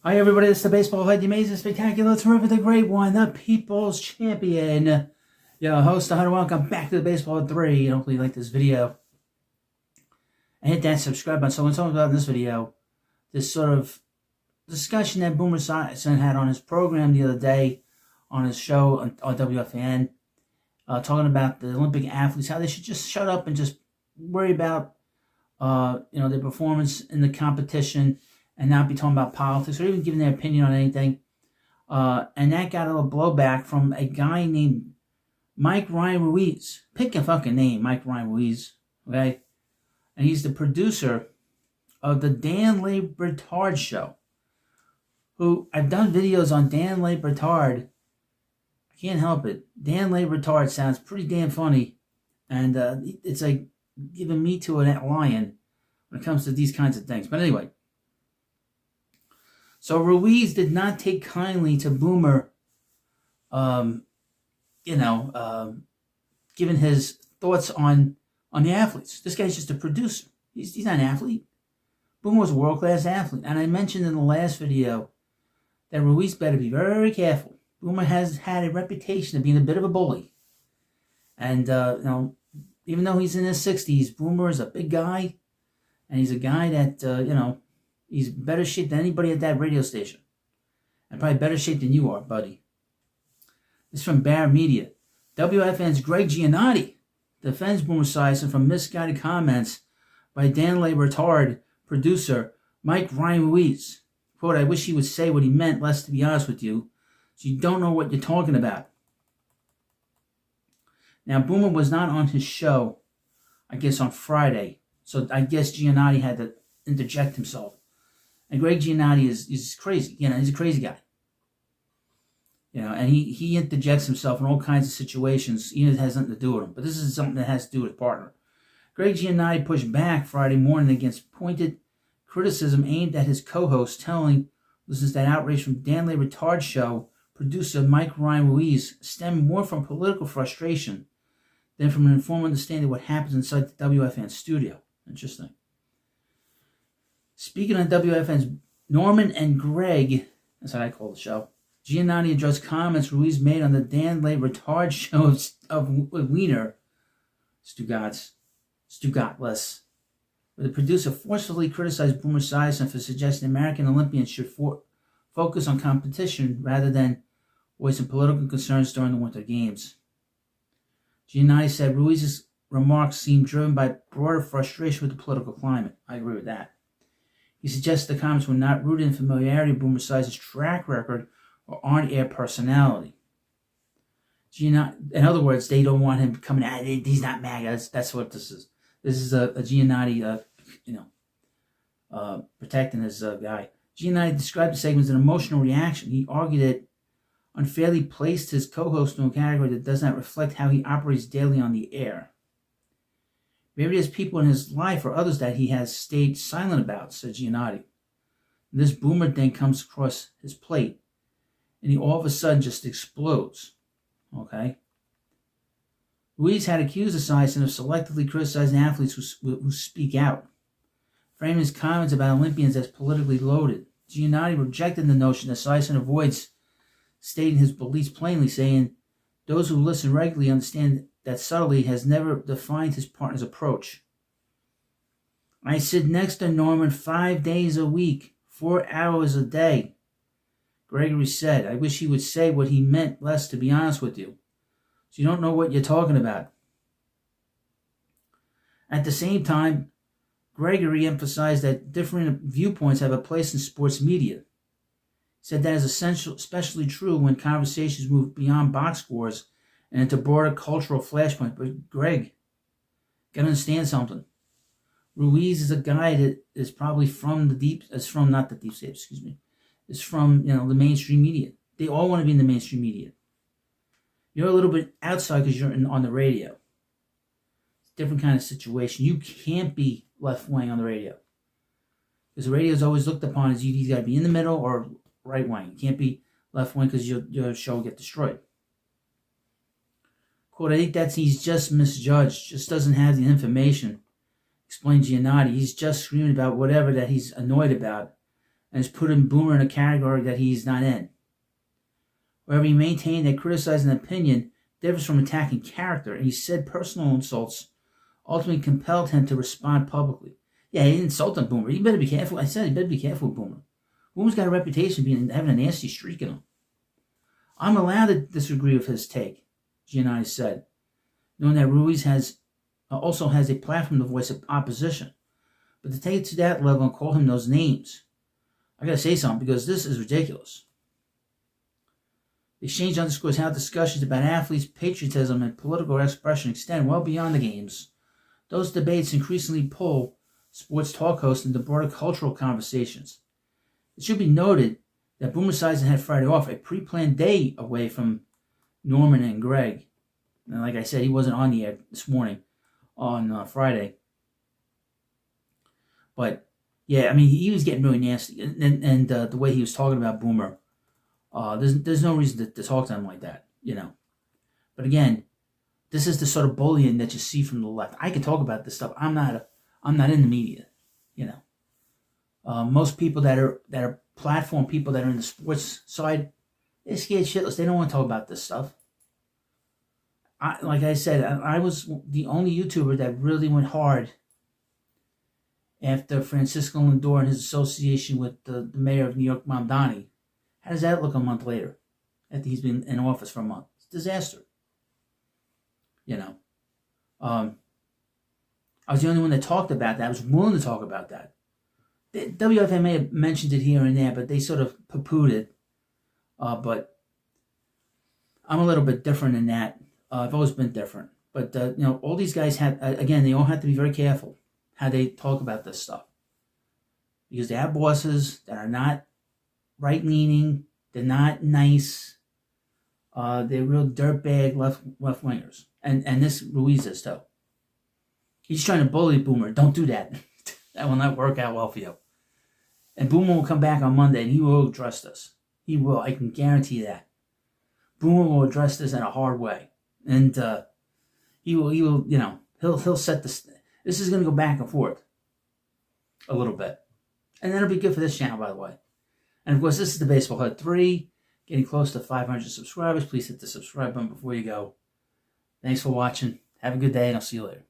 Hi everybody, this is the Baseball Head, the amazing, spectacular, terrific, the great one, the People's Champion. Yo, host, the hunter, welcome back to the Baseball Head 3. Hopefully you like this video. And hit that subscribe button. So I'm talking about in this video, this sort of discussion that Boomer Esiason had on his program the other day, on his show on WFAN, talking about the Olympic athletes, how they should just shut up and just worry about their performance in the competition and not be talking about politics or even giving their opinion on anything. And that got a little blowback from a guy named Mike Ryan Ruiz. Pick a fucking name, Mike Ryan Ruiz, okay? And he's the producer of the Dan Le Batard show. Who, I've done videos on Dan Le Batard. I can't help it. Dan Le Batard sounds pretty damn funny. And it's like giving me to a lion when it comes to these kinds of things. But anyway. So Ruiz did not take kindly to Boomer, giving his thoughts on the athletes. This guy's just a producer. He's not an athlete. Boomer was a world-class athlete. And I mentioned in the last video that Ruiz better be very careful. Boomer has had a reputation of being a bit of a bully. And, even though he's in his 60s, Boomer is a big guy. And he's a guy that, he's in better shape than anybody at that radio station. And probably better shape than you are, buddy. This is from Bear Media. WFN's Greg Giannotti defends Boomer Esiason from misguided comments by Dan Le Batard producer Mike Ryan Ruiz. Quote, I wish he would say what he meant, less to be honest with you, so you don't know what you're talking about. Now, Boomer was not on his show, I guess, on Friday. So I guess Giannotti had to interject himself. And Greg Giannotti is crazy. He's a crazy guy. And he interjects himself in all kinds of situations, even if it has nothing to do with him. But this is something that has to do with his partner. Greg Giannotti pushed back Friday morning against pointed criticism aimed at his co-host, telling listeners that outrage from Dan Le Batard show producer Mike Ryan Ruiz stemmed more from political frustration than from an informed understanding of what happens inside the WFN studio. Interesting. Speaking on WFN's Norman and Greg, that's what I call the show, Giannotti addressed comments Ruiz made on the Dan Le Batard show of Wiener, Stugatless, where the producer forcefully criticized Boomer Esiason for suggesting American Olympians should focus on competition rather than voicing political concerns during the Winter Games. Giannotti said Ruiz's remarks seemed driven by broader frustration with the political climate. I agree with that. He suggests the comments were not rooted in familiarity with Boomer Esiason's track record or on-air personality. In other words, they don't want him coming out. He's not MAGA. That's what this is. This is a Giannotti, protecting his guy. Giannotti described the segment as an emotional reaction. He argued it unfairly placed his co-host in a category that does not reflect how he operates daily on the air. Maybe there's people in his life or others that he has stayed silent about, said Giannotti. And this Boomer thing comes across his plate, and he all of a sudden just explodes. Okay? Ruiz had accused Esiason of selectively criticizing athletes who speak out, framing his comments about Olympians as politically loaded. Giannotti rejected the notion that Esiason avoids stating his beliefs plainly, saying, those who listen regularly understand that subtlety has never defined his partner's approach. I sit next to Norman 5 days a week, 4 hours a day. Gregory said, I wish he would say what he meant less, to be honest with you. So you don't know what you're talking about. At the same time, Gregory emphasized that different viewpoints have a place in sports media. He said that is especially true when conversations move beyond box scores and into broader cultural flashpoint. But Greg, gotta understand something. Ruiz is a guy that is probably from is from the mainstream media. They all want to be in the mainstream media. You're a little bit outside because you're on the radio. It's a different kind of situation. You can't be left-wing on the radio. Because the radio is always looked upon as you got to be in the middle or right-wing. You can't be left-wing because your show will get destroyed. Quote, I think he's just misjudged, just doesn't have the information, explained Giannotti. He's just screaming about whatever that he's annoyed about, and has put Boomer in a category that he's not in. Wherever he maintained that criticizing an opinion differs from attacking character, and he said personal insults ultimately compelled him to respond publicly. Yeah, he insulted Boomer. You better be careful. I said you better be careful with Boomer. Boomer's got a reputation of having a nasty streak in him. I'm allowed to disagree with his take, Giannotti said, knowing that Ruiz also has a platform to voice opposition. But to take it to that level and call him those names, I gotta say something, because this is ridiculous. The exchange underscores how discussions about athletes' patriotism and political expression extend well beyond the games. Those debates increasingly pull sports talk hosts into broader cultural conversations. It should be noted that Boomer Esiason had Friday off, a pre-planned day away from Norman and Greg. And like I said, he wasn't on the air this morning on Friday. But, yeah, I mean, he was getting really nasty. And the way he was talking about Boomer, there's no reason to talk to him like that, you know. But again, this is the sort of bullying that you see from the left. I can talk about this stuff. I'm not in the media, you know. Most people that are platform people that are in the sports side, they're scared shitless. They don't want to talk about this stuff. Like I said, I was the only YouTuber that really went hard after Francisco Lindor and his association with the mayor of New York, Mamdani. How does that look a month later after he's been in office for a month? It's a disaster. You know. I was the only one that talked about that. I was willing to talk about that. The WFA may have mentioned it here and there, but they sort of poo-pooed it. But I'm a little bit different in that. I've always been different. But, you know, all these guys have, again, they all have to be very careful how they talk about this stuff. Because they have bosses that are not right-leaning. They're not nice. They're real dirtbag left-wingers. And this Ruiz is, too. He's trying to bully Boomer. Don't do that. That will not work out well for you. And Boomer will come back on Monday and he will address this. He will. I can guarantee that. Boomer will address this in a hard way. And he will, you know, he'll set this. This is going to go back and forth a little bit. And that'll be good for this channel, by the way. And of course, this is the Baseball Hut 3. Getting close to 500 subscribers. Please hit the subscribe button before you go. Thanks for watching. Have a good day, and I'll see you later.